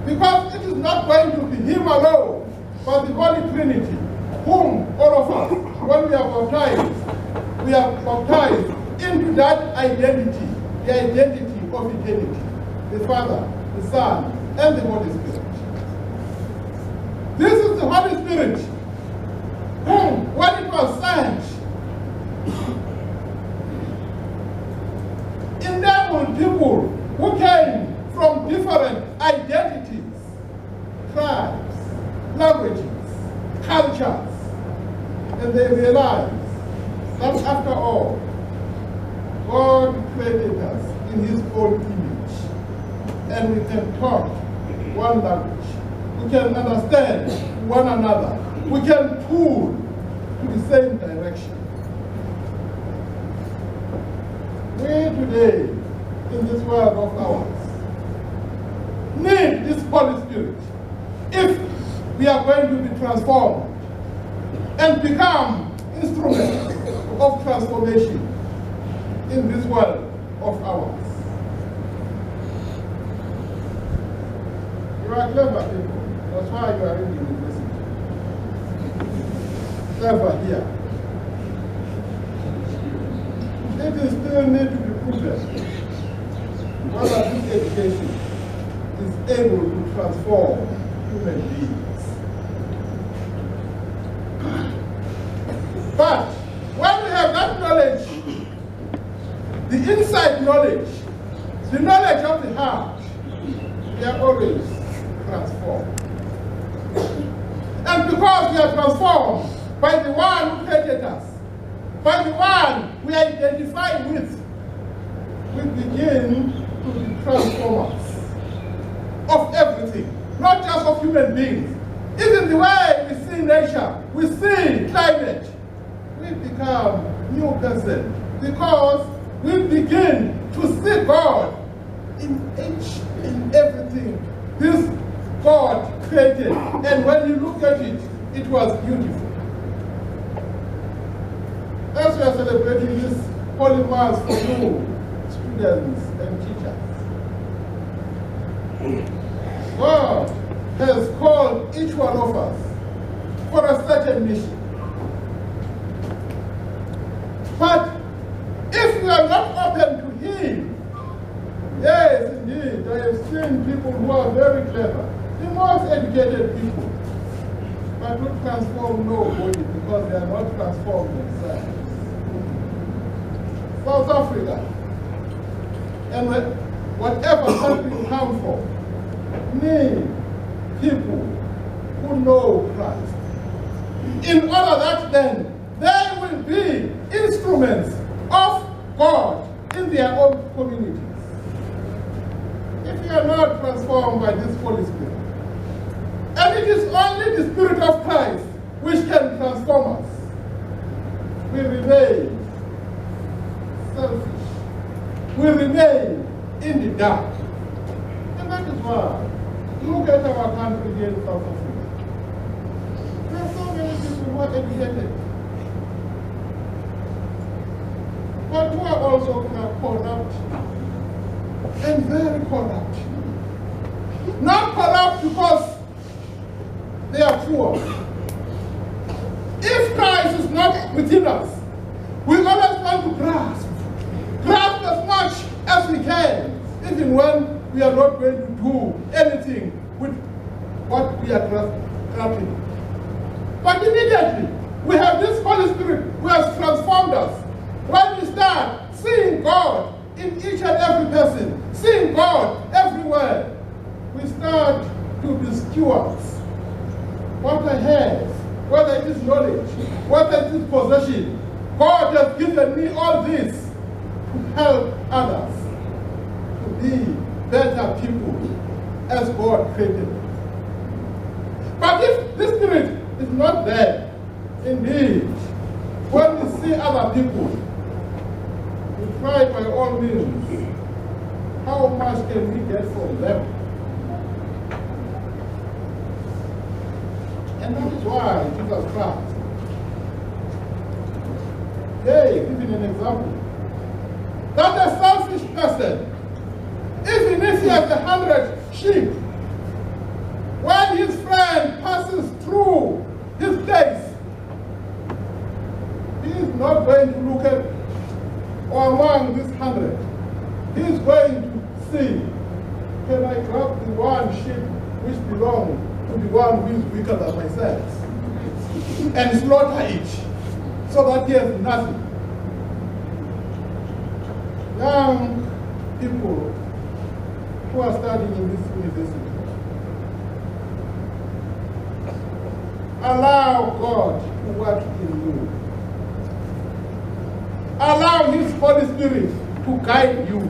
Because it is not going to be him alone, but the Holy Trinity, whom all of us, when we are baptized into that identity, the identity of eternity, the Father, the Son, and the Holy Spirit. This is the Holy Spirit, whom, when it was sent, enabled people who came from different identities, tribes, languages, cultures, and they realized that after all, God created us in his own image, and we can talk one language, we can understand one another, we can pull to the same direction. We today, in this world of ours, need this Holy Spirit if we are going to be transformed and become instruments of transformation in this world of ours. You are clever people. That's why you are in university. Clever here. It is still need to be proven whether this education is able to transform human beings. But when we have that knowledge, the inside knowledge, the knowledge of the heart, we are always transformed. And because we are transformed by the one who created us, by the one we identify with, we begin to be transformers of everything, not just of human beings. Even the way we see nature, we see climate, we become new person because we begin to see God in each and everything this God created. And when you look at it, it was beautiful. As we are celebrating this Holy Mass for you, students and teachers, God has called each one of us for a certain mission. But if we are not open to Him, yes, indeed, I have seen people who are very clever, the most educated people, but who transform nobody because they are not transformed themselves. South Africa, and whatever country you come from, need people who know Christ, in order that then they will be instruments of God in their own communities. If we are not transformed by this Holy Spirit, and it is only the Spirit of Christ which can transform us, we remain selfish. We remain in the dark. And that is why, look at our country here in South Africa. There are so many people who are educated, but who are also corrupt, and very corrupt. Not corrupt because they are poor. If Christ is not within us, we always want to grasp as much as we can, even when we are not going to do anything with what we are grasping. But immediately, we have this Holy Spirit who has transformed us. When we start seeing God in each and every person, seeing God everywhere, we start to be stewards. What I have, whether it is knowledge, whether it is possession, God has given me all this to help others to be better people as God created them. But if this Spirit is not there, indeed, when we see other people, we try by all means, how much can we get from them? And that is why Jesus Christ, giving an example, that a selfish person, even if he has 100 sheep, when his friend one who is weaker than myself and slaughter it so that he has nothing. Young people who are studying in this university, allow God to work in you. Allow His Holy Spirit to guide you.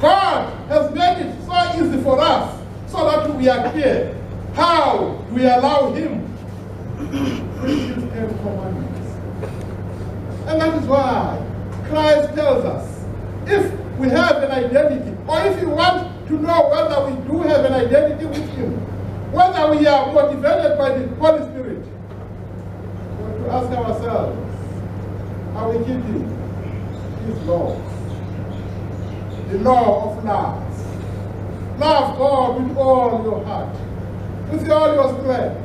God has made it so easy for us so that we are clear. How do we allow Him to preach His 10 commandments? And that is why Christ tells us, if we have an identity, or if you want to know whether we do have an identity with Him, whether we are motivated by the Holy Spirit, we have to ask ourselves, are we keeping His laws? The law of love. Love God with all your heart, with all your strength.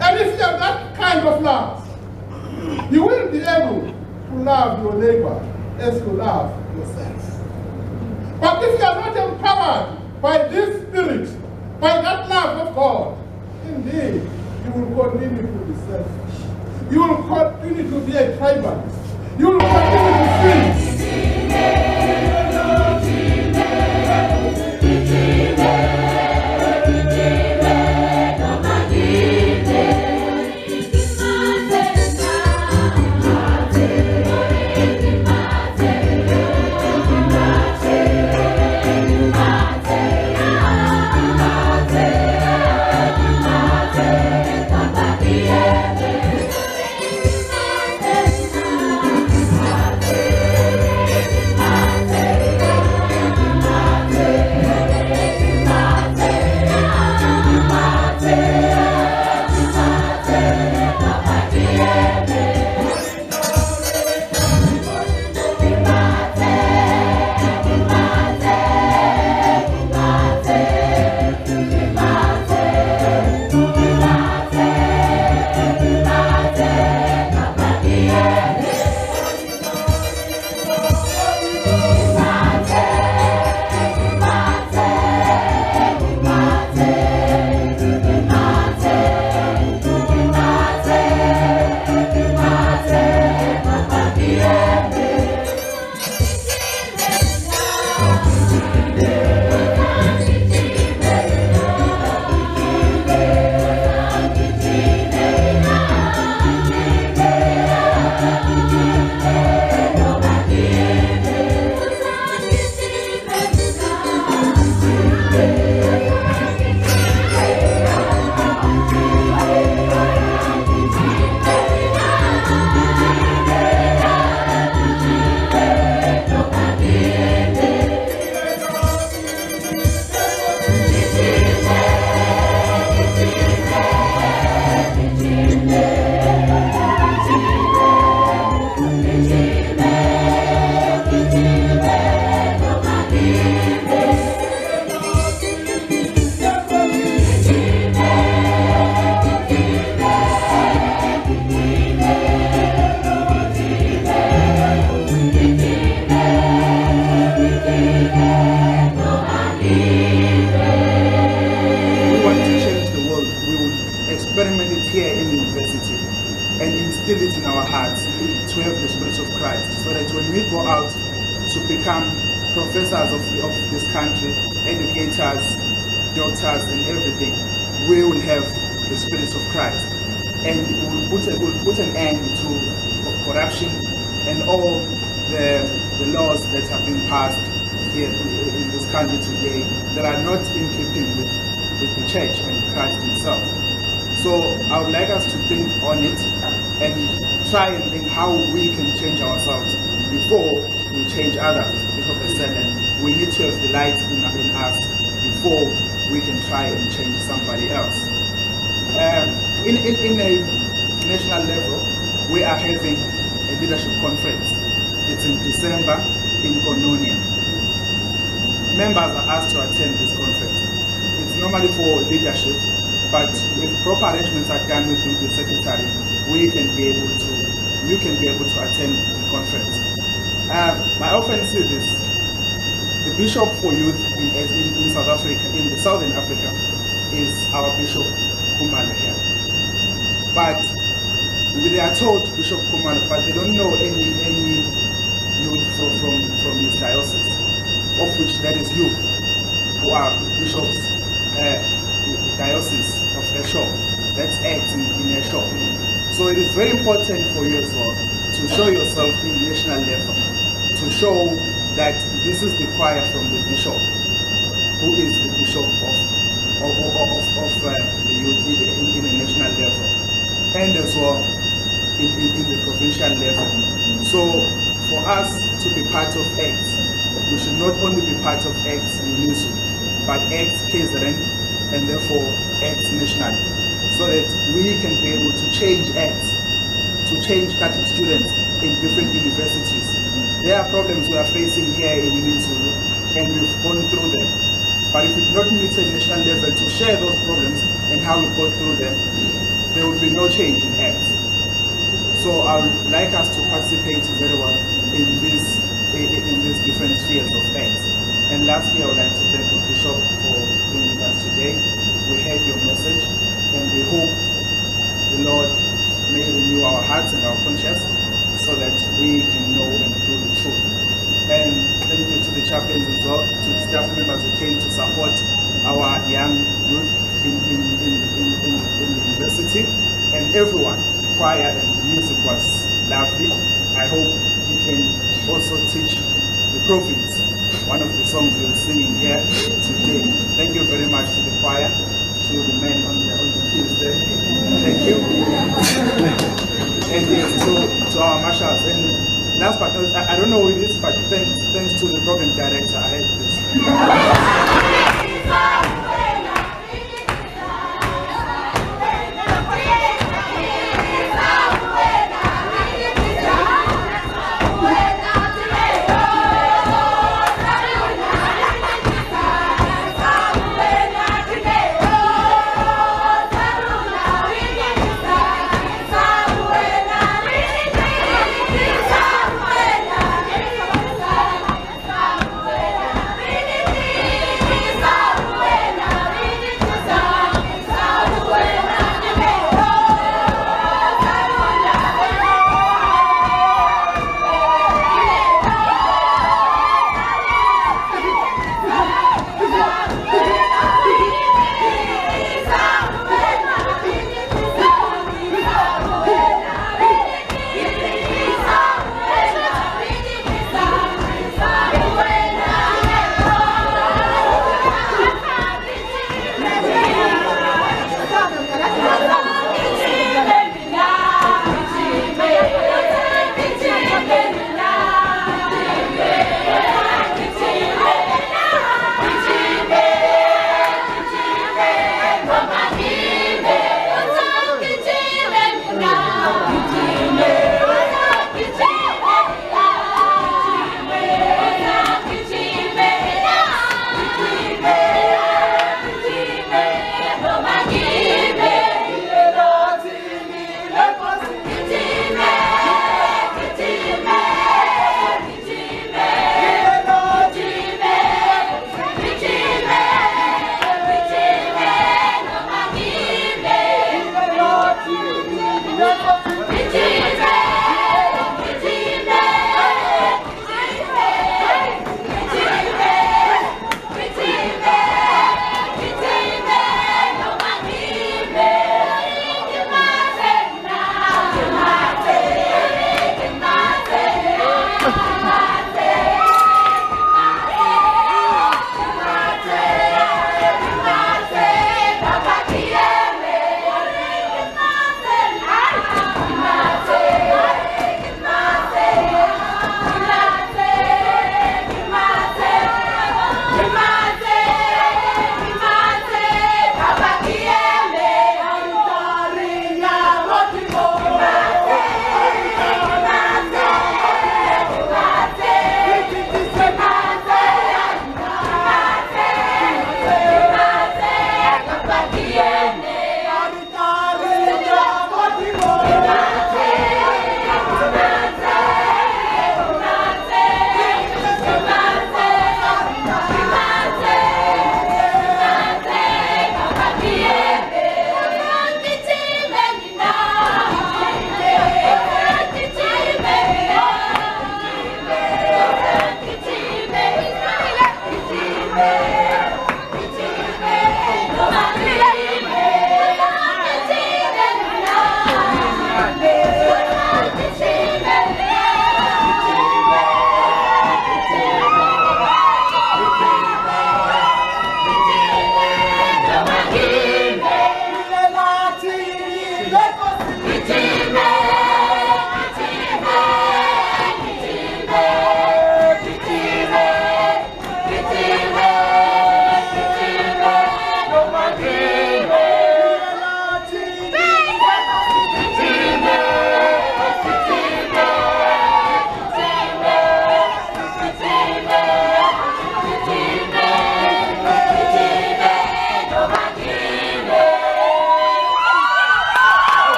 And if you have that kind of love, you will be able to love your neighbor as you love yourself. But if you are not empowered by this Spirit, by that love of God, indeed, you will continue to be selfish. You will continue to be a tribalist. You will continue to sin. Instill it in our hearts to have the Spirit of Christ, so that when we go out to become professors of this country, educators, doctors, and everything, we will have the Spirit of Christ, and we'll put an end to corruption and all the laws that have been passed here in this country today that are not in keeping with the church and Christ Himself. So I would like us to think on it and try and think how we can change ourselves before we change others. As Bishop has said, that we need to have the light in us before we can try and change somebody else. In a national level, we are having a leadership conference. It's in December in Kononia. Members are asked to attend this conference. It's normally for leadership, but if proper arrangements are done with the secretary, you can be able to attend the conference. I often say this: the bishop for youth in South Africa, in the Southern Africa, is our Bishop Khumalo here. But they are told Bishop Khumalo, but they don't know any youth from his diocese, of which that is you, who are bishops, diocese of Esho. That's acts in Esho. So it is very important for you as well to show yourself in national level, to show that this is the choir from the bishop, who is the bishop of the youth in a national level, and as well in the provincial level. So for us to be part of acts, we should not only be part of acts Unizulu, but acts KZN, and therefore acts nationally, so that we can be able to change acts, to change Catholic students in different universities. There are problems we are facing here in Unizulu, and we've gone through them. But if we do not meet at national level to share those problems and how we've gone through them, there will be no change in acts. So I would like us to participate very well in these different spheres of acts. And lastly, I would like to thank the Bishop for being with us today. We heard your message, and we hope the Lord may renew our hearts and our conscience so that we can know and do the truth. And thank you to the chaplains as well, to the staff members who came to support our young youth in the university, and everyone. Choir and music was lovely. I hope you can also teach the prophets one of the songs you're singing here today. Thank you very much to the choir, to the men on the keys there. Thank you. And yes, to our marshals. And last but not least, I don't know who it is, but thanks to the program director, I had this.